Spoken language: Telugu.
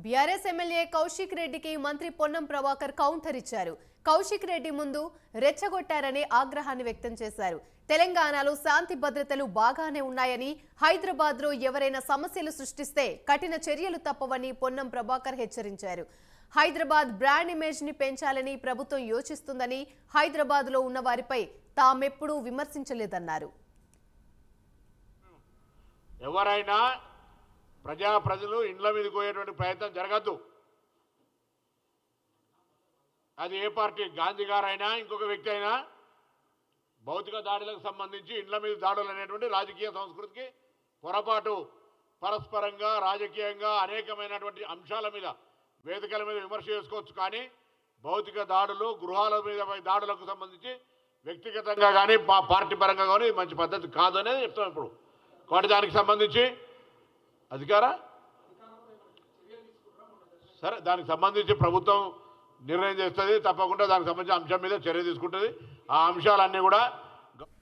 బీఆర్ఎస్ ఎమ్మెల్యే కౌశిక్ రెడ్డికి మంత్రి పొన్నం ప్రభాకర్ కౌంటర్ ఇచ్చారు. కౌశిక్ రెడ్డి ముందు రెచ్చగొట్టారని ఆగ్రహాన్ని వ్యక్తం చేశారు. తెలంగాణలో శాంతి భద్రతలు బాగానే ఉన్నాయని, హైదరాబాద్ లో ఎవరైనా సమస్యలు సృష్టిస్తే కఠిన చర్యలు తప్పవని పొన్నం ప్రభాకర్ హెచ్చరించారు. హైదరాబాద్ బ్రాండ్ ఇమేజ్ ని పెంచాలని ప్రభుత్వం యోచిస్తుందని, హైదరాబాద్ లో ఉన్న వారిపై తామెప్పుడూ విమర్శించలేదన్నారు. ఎవరైనా ప్రజలు ఇండ్ల మీదకి పోయేటువంటి ప్రయత్నం జరగద్దు. అది ఏ పార్టీ, గాంధీ గారైనా ఇంకొక వ్యక్తి అయినా, భౌతిక దాడులకు సంబంధించి ఇండ్ల మీద దాడులు అనేటువంటి రాజకీయ సంస్కృతికి పొరపాటు. పరస్పరంగా రాజకీయంగా అనేకమైనటువంటి అంశాల మీద వేదికల మీద విమర్శ చేసుకోవచ్చు, కానీ భౌతిక దాడులు, గృహాల మీద దాడులకు సంబంధించి వ్యక్తిగతంగా కానీ పార్టీ పరంగా కానీ మంచి పద్ధతి కాదనేది చెప్తాం. ఇప్పుడు కాబట్టి దానికి సంబంధించి సరే, దానికి సంబంధించి ప్రభుత్వం నిర్ణయం చేస్తుంది. తప్పకుండా దానికి సంబంధించిన అంశం మీద చర్య తీసుకుంటుంది. ఆ అంశాలన్నీ కూడా